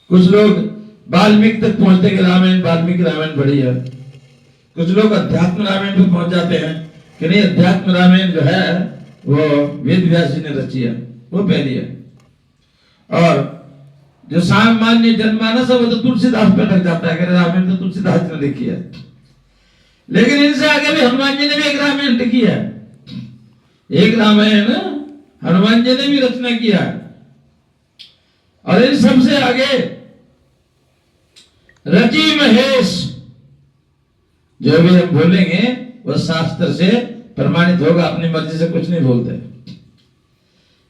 कुछ लोग वाल्मीकि तक पहुंचते कि रामायण वाल्मीकि रामायण बड़ी है, कुछ लोग अध्यात्म रामायण पे पहुंच जाते हैं कि नहीं अध्यात्म रामायण जो है वो वेद व्यास जी ने रची है, वो पहली है। और जो सामान्य जनमानस है वो तो तुलसीदास पे लग जाता है कि रामायण तो तुलसीदास ने लिखी है। लेकिन इनसे आगे भी हनुमान जी ने भी एक रामायण लिखी है, एक रामायण हनुमान जी ने भी रचना किया है। और इन सबसे आगे रची महेश जो भी हम बोलेंगे वो शास्त्र से प्रमाणित होगा, अपनी मर्जी से कुछ नहीं बोलते।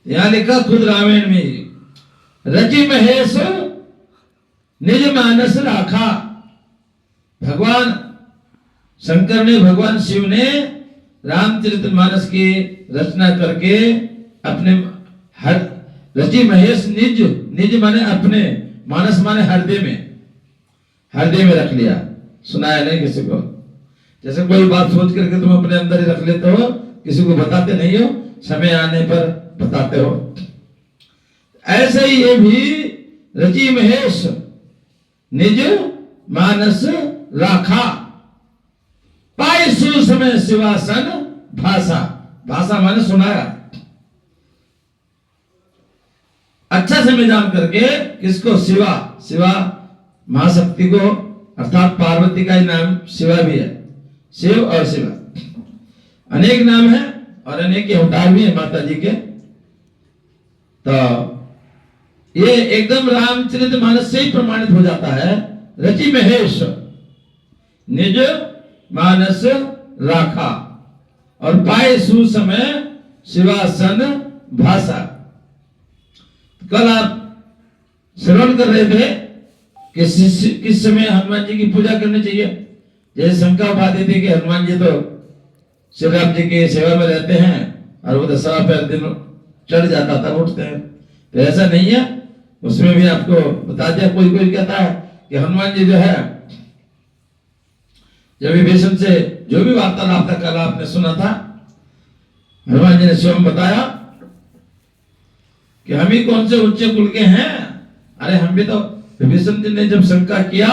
यहां लिखा खुद रामायण में रची महेश निज मानस राखा। भगवान शंकर ने, भगवान शिव ने रामचरितमानस की रचना करके अपने हर रची महेश निज, निज माने अपने, मानस माने हृदय में रख लिया। सुनाया नहीं किसी को, जैसे कोई बात सोच करके तुम अपने अंदर ही रख लेते हो, किसी को बताते नहीं हो, समय आने पर बताते हो। ऐसे ही ये भी रची महेश निज मानस राखा, पाई सुसमय शिवासन भाषा। भाषा माने सुनाया, अच्छा से में जान करके किसको? शिवा। शिवा महाशक्ति को, अर्थात पार्वती का ही नाम शिवा भी है। शिव और शिवा अनेक नाम है और अनेक अवतार भी है माता जी के। तो ये एकदम रामचरितमानस से ही प्रमाणित हो जाता है। रची महेश निज मानस राखा और पाए सुसमय शिवासन भाषा। कल आप श्रवण कर रहे थे कि किस समय हनुमान जी की पूजा करनी चाहिए। जैसे शंका उठाते थे कि हनुमान जी तो श्री राम जी की सेवा में रहते हैं और वो 10 पैर दिन चढ़ जाता था, उठते हैं, तो ऐसा नहीं है। उसमें भी आपको बता दिया। कोई कोई कहता है कि हनुमान जी जो है जब विभीषण से जो भी वार्तालाप था कल आपने सुना था, हनुमान जी ने स्वयं बताया कि हम ही कौन से उच्च कुल के हैं। अरे हम भी तो, विभीषण जी ने जब शंका किया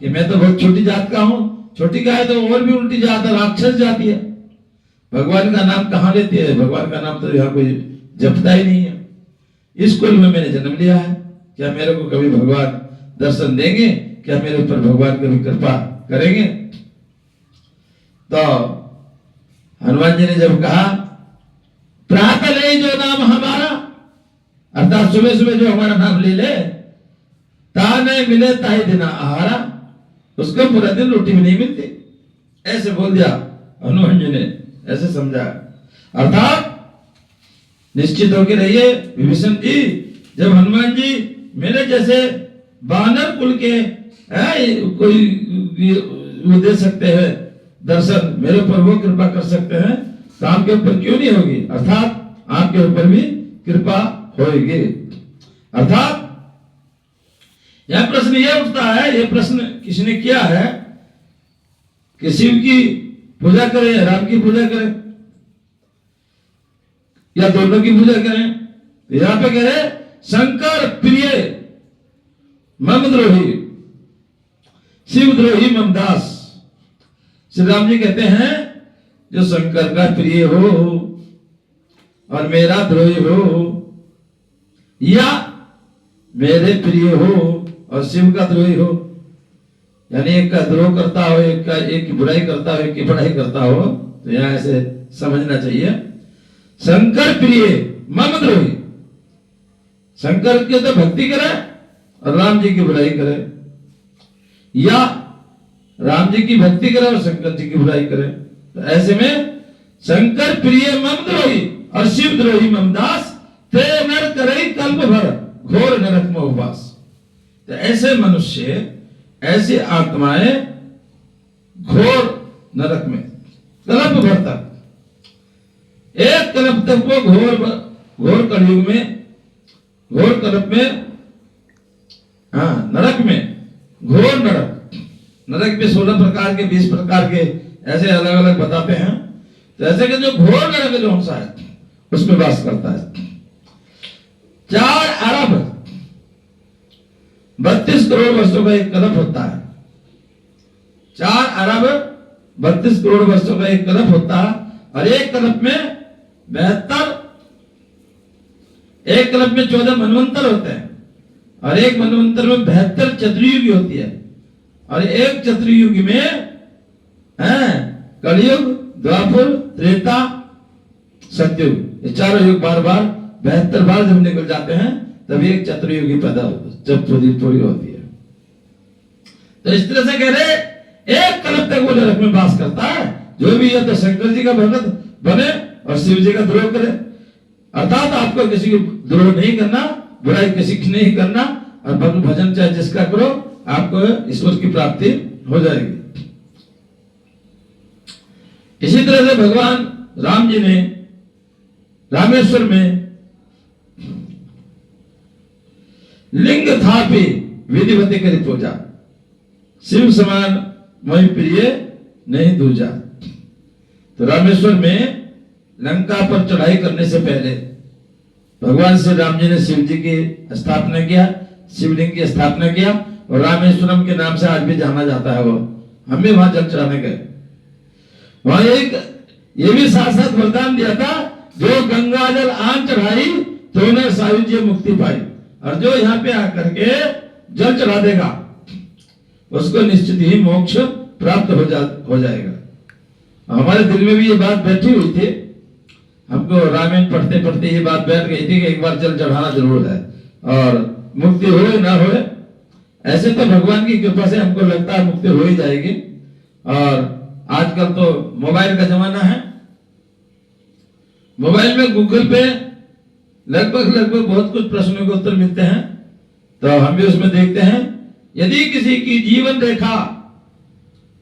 कि मैं तो बहुत छोटी जात का हूं, छोटी का है तो और भी उल्टी जात है, राक्षस जाती है, भगवान का नाम कहां लेती है? भगवान का नाम तो यहाँ कोई जपता ही नहीं है। इस कुल में मैंने जन्म लिया है, क्या मेरे को कभी भगवान दर्शन देंगे? क्या मेरे ऊपर भगवान कभी कृपा करेंगे? तो हनुमान जी ने जब कहा प्रातः ले जो नाम हमारा, अर्थात सुबह सुबह जो हमारा नाम ले ले, ताने मिले ताही दिन आहारा, उसको पूरा दिन रोटी भी नहीं मिलती। ऐसे बोल दिया हनुमान जी ने, ऐसे समझा। अर्थात निश्चित होकर रहिए विभीषण जी, जब हनुमान जी मेरे जैसे वानर कुल के कोई वो दे सकते हैं दर्शन, मेरे ऊपर वो कृपा कर सकते हैं, तो आपके ऊपर क्यों नहीं होगी? अर्थात आपके ऊपर भी कृपा होगी। अर्थात यह प्रश्न ये उठता है, ये प्रश्न किसने किया है कि शिव की पूजा करें या राम की पूजा करें या दोनों की पूजा करें? तो यहां पे कह रहे शंकर प्रिय मम द्रोही शिव द्रोही ममदास। श्री राम जी कहते हैं जो शंकर का प्रिय हो और मेरा द्रोही हो, या मेरे प्रिय हो और शिव का द्रोही हो, यानी एक का द्रोह करता हो, एक की बुराई करता हो, एक की बढ़ाई करता हो, तो यहां ऐसे समझना चाहिए। शंकर प्रिय मम द्रोही, शंकर की तो भक्ति करे और राम जी की बुराई करे, या राम जी की भक्ति करे और शंकर जी की बुराई करे। तो ऐसे में शंकर प्रिय मम द्रोही और शिव द्रोही ममदास, ते नर करे कल्प भर घोर नरक में उपवास। तो ऐसे मनुष्य, ऐसी आत्माएं घोर नरक में कल्प भर तक, एक कल्प तक वो घोर कलयुग में, घोर कल्प में, नरक में, घोर नरक। नरक में 16 प्रकार के, 20 प्रकार के ऐसे अलग अलग बताते हैं। तो ऐसे कि जो घोर नरक जो हमसा है उसमें वास करता है। 4 अरब 32 करोड़ वर्षों का एक कल्प होता है। 4 अरब 32 करोड़ वर्षों का एक कल्प होता है। और एक कल्प में 72, एक कल्प में 14 मनवंतर होते हैं। और एक मनवंतर में 72 चतुर्युगी होती है। और एक चतुर्युगी में कलयुग, द्वापर, त्रेता, सतयुग, ये चारों युग बार बार 72 बार जब निकल जाते हैं तभी एक चतुर्युगी पैदा जब पूरी होती है। तो इस तरह से कह रहे एक कल्प तक वो नरक में वास करता है। जो भी है तो शंकर जी का भगत बने और शिव जी का द्रोह करे। अर्थात आपको किसी की द्रोह नहीं करना, बुराई किसी की नहीं करना, और भक्त भजन चाहे जिसका करो, आपको ईश्वर की प्राप्ति हो जाएगी। इसी तरह से भगवान राम जी ने रामेश्वर में लिंग थापी विधिवती करी पूजा, शिव समान मोहि प्रिय नहीं दूजा। तो रामेश्वर में लंका पर चढ़ाई करने से पहले भगवान श्री राम जी ने शिव जी की स्थापना किया, शिवलिंग की स्थापना किया। और रामेश्वरम के नाम से आज भी जाना जाता है। वो हम भी वहां जल चढ़ाने गए। वहां एक ये भी साथ साथ वरदान दिया था, जो गंगा जल आन चढ़ाई तो उन्हें सायुज्य मुक्ति पाई। और जो यहाँ पे आकर के जल चढ़ा देगा उसको निश्चित ही मोक्ष प्राप्त हो जाएगा। हमारे दिल में भी ये बात बैठी हुई थी। हमको रामायण पढ़ते पढ़ते ये बात बैठ गई थी कि एक बार जल चढ़ाना जरूर है, और मुक्ति हो ना हो, ऐसे तो भगवान की कृपा से हमको लगता है मुक्ति हो ही जाएगी। और आजकल तो मोबाइल का जमाना है। मोबाइल में गूगल पे लगभग बहुत कुछ प्रश्नों के उत्तर मिलते हैं। तो हम भी उसमें देखते हैं, यदि किसी की जीवन रेखा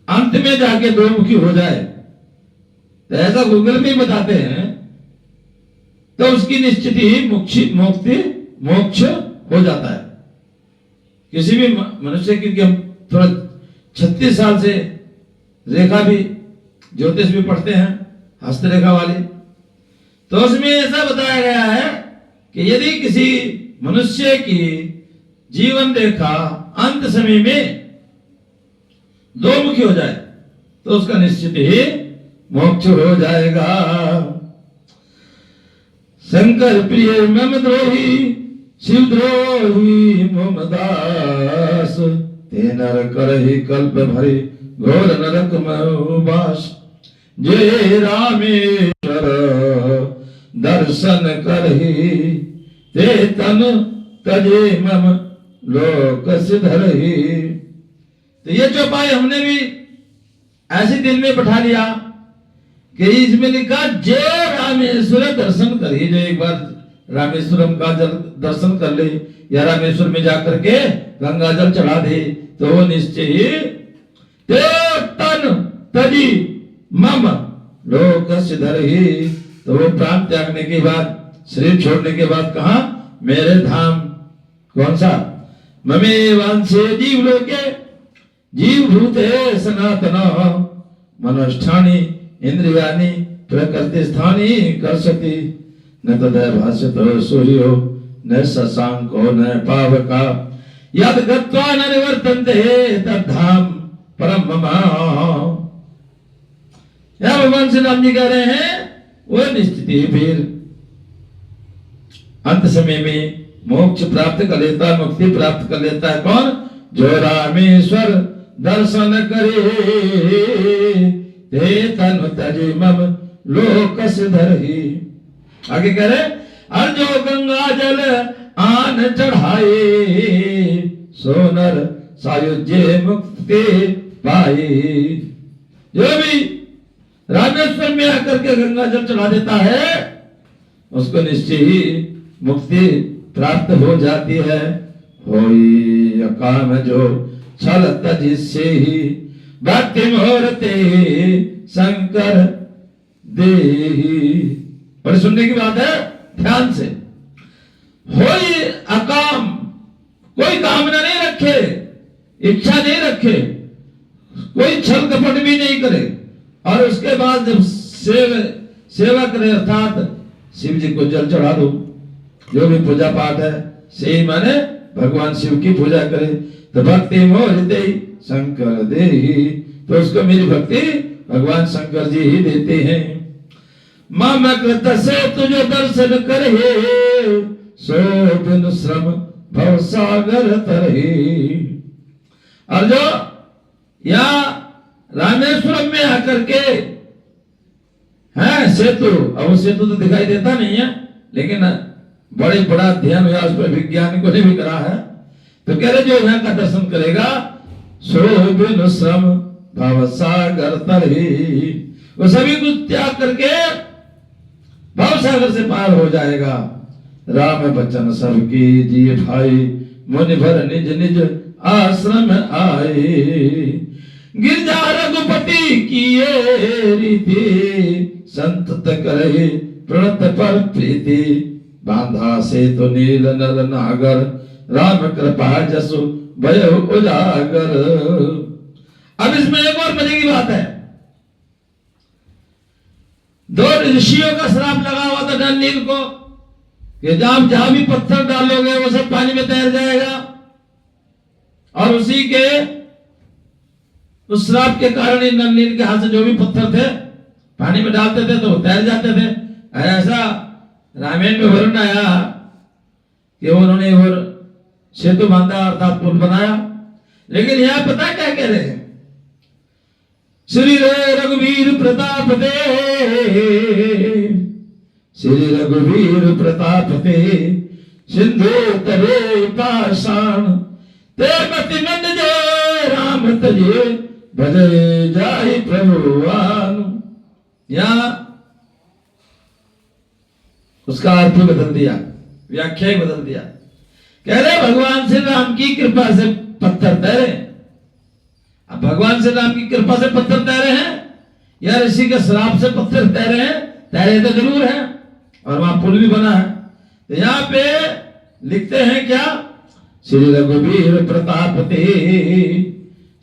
अंत में जाके दोमुखी हो जाए, तो ऐसा गूगल में बताते हैं, तो उसकी निश्चित ही मोक्ष हो जाता है। किसी भी मनुष्य की, हम थोड़ा 36 साल से रेखा भी, ज्योतिष भी पढ़ते हैं, हस्तरेखा वाली, तो उसमें ऐसा बताया गया है कि यदि किसी मनुष्य की जीवन रेखा अंत समय में दोमुखी हो जाए तो उसका निश्चित ही मोक्ष हो जाएगा। शंकर प्रिय मम द्रोही शिव द्रोही मम दास, ते नर करहि कल्प भरी घोर नरक में वास। जे रामेश्वर दर्शन करहि ते तन तजे मम लोक सिधरहि। तो ये चौपाई हमने भी ऐसे दिन में बैठा लिया कि इसमें लिखा जे रामेश्वर दर्शन करिए। जो एक बार रामेश्वरम का जल दर्शन कर ले या रामेश्वर में जाकर के गंगा जल चढ़ा दे तो वो निश्चय ही ते तन तजी मम लोक सिधरहि। तो वो प्राण त्यागने के बाद, शरीर छोड़ने के बाद कहा, मेरे धाम, कौन सा, ममे वांसे जीव लोके जीव भूते सनातन मनोष्ठानी इंद्रियानि प्रकृति स्थानी कर्षति न तदय भाष्यतो सूर्यो न शशांको न पावका यद गत्वा न निवर्तन्ते तद्धाम परम मम। यह भगवान श्री राम जी कह रहे हैं, वो निश्चित ही फिर अंत समय में मोक्ष प्राप्त कर लेता है, मुक्ति प्राप्त कर लेता है। कौन? जो रामेश्वर दर्शन करे ते तन तजे मम लोक सिधरहि। आगे कह रहे, और जो गंगा जल आन चढ़ाए सोनर सायुज्य मुक्ति पाए। जो भी रामेश्वर में आकर के गंगा जल चढ़ा देता है उसको निश्चय ही मुक्ति प्राप्त हो जाती है। होई अकाम जो छल तजिसे ही भक्ति मुहूर्ते शंकर देही। बड़ी सुनने की बात है, ध्यान से। होई अकाम, कोई कामना नहीं रखे, इच्छा नहीं रखे, कोई छल कपट भी नहीं करे, और उसके बाद जब सेवा करे, अर्थात शिव जी को जल चढ़ा दो, जो भी पूजा पाठ है, से माने भगवान शिव की पूजा करे तो भक्ति मोर दे शंकर दे, तो उसको मेरी भक्ति भगवान शंकर जी ही देते हैं। मम कृत से तुझो दर्शन करे, सो बिन श्रम भव सागर तरही। और जो या रामेश्वरम में आकर के है सेतु, अब सेतु तो दिखाई देता नहीं है, लेकिन बड़े बड़ा ध्यान हुआ उस पर वैज्ञानिकों ने भी करा है। तो कह रहे जो यहाँ का दर्शन करेगा सो बिन श्रम भव सागर तरही, वो सभी कुछ त्याग करके भव सागर से पार हो जाएगा। राम बचन सबकी जिए भाई, मुनि भर निज निज आश्रम आए। गिरजा रघुपति किए रीति, संत करे प्रणत पर प्रीति। बांधा से तो नील नर नागर, राम कृपा जसु भय उजागर। अब इसमें एक और मजे की बात है, दो ऋषियों का श्राप लगा हुआ था नल नील को कि जहां भी पत्थर डालोगे वो सब पानी में तैर जाएगा, और उसी के उस श्राप के कारण ही नल नील के हाथ से जो भी पत्थर थे पानी में डालते थे तो वो तैर जाते थे। ऐसा रामायण में वर्णन आया कि उन्होंने वो सेतु बांधा अर्थात पुल बनाया। लेकिन यहां पता क्या कह रहे हैं, श्री रघुवीर प्रताप दे, श्री रघुवीर प्रताप दे, सिंधु तरे पाषाण, ते मति मन जय राम तजे, भजे जाहि प्रभुवान। या उसका अर्थ ही बदल दिया, व्याख्या ही बदल दिया। कह रहे भगवान श्री राम की कृपा से पत्थर तैरे। अब भगवान श्री राम की कृपा से पत्थर तैरे हैं या ऋषि के श्राप से पत्थर तैरे हैं? तैरे तो जरूर है, और वहां पुल भी बना है। तो यहाँ पे लिखते हैं क्या, श्री रघुवीर प्रताप ते,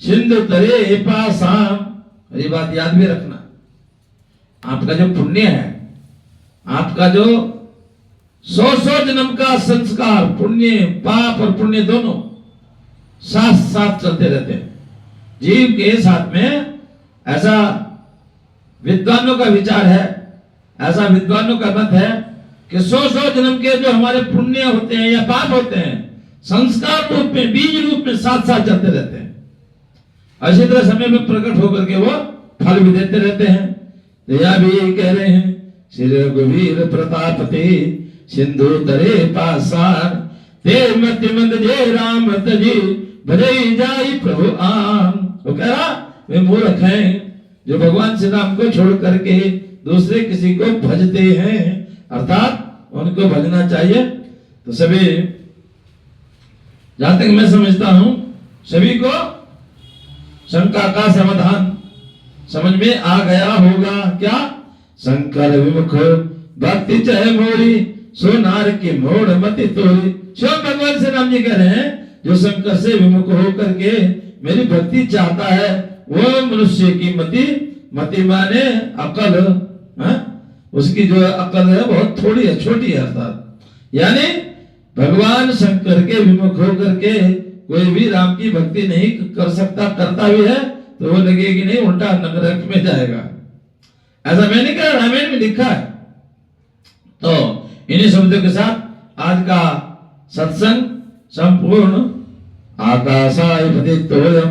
सिंधु तरे पाषाण। ये बात याद भी रखना, आपका जो पुण्य है, आपका जो 100 जन्म का संस्कार, पुण्य पाप और पुण्य दोनों साथ साथ चलते रहते हैं जीव के साथ में। ऐसा विद्वानों का विचार है, ऐसा विद्वानों का मत है कि 100 जन्म के जो हमारे पुण्य होते हैं या पाप होते हैं, संस्कार रूप में, बीज रूप में साथ साथ चलते रहते हैं। इसी तरह समय में प्रकट होकर के वो फल भी देते रहते हैं। तो यह भी यही कह रहे हैं, श्री रघुवीर प्रताप ते, सिंधु तरे पाषाण, ते मति मंद जय राम तजी, भजई जाई प्रभु आन। वो कह रहा वे मूर्ख हैं जो भगवान श्री राम को छोड़ करके दूसरे किसी को भजते हैं, अर्थात उनको भजना चाहिए। तो सभी, जहां तक मैं समझता हूं, सभी को शंका का समाधान समझ में आ गया होगा। क्या, शंकर विमुख भक्ति चह मोरी, सोनार की मोड़ मति तोरी। स्वयं भगवान श्री राम जी कह रहे हैं जो शंकर से विमुख होकर के मेरी भक्ति चाहता है वो मनुष्य की मति माने अकल, उसकी जो अकल है बहुत थोड़ी है, छोटी है। अर्थात यानी भगवान शंकर के विमुख होकर के कोई भी राम की भक्ति नहीं कर सकता, करता भी है तो वो लगेगी नहीं, उल्टा नरक में जाएगा। ऐसा मैंने कहा, रामायण में लिखा है। तो इन्हीं शब्दों के साथ आज का सत्संग संपूर्ण। आकाशाय पतितोयम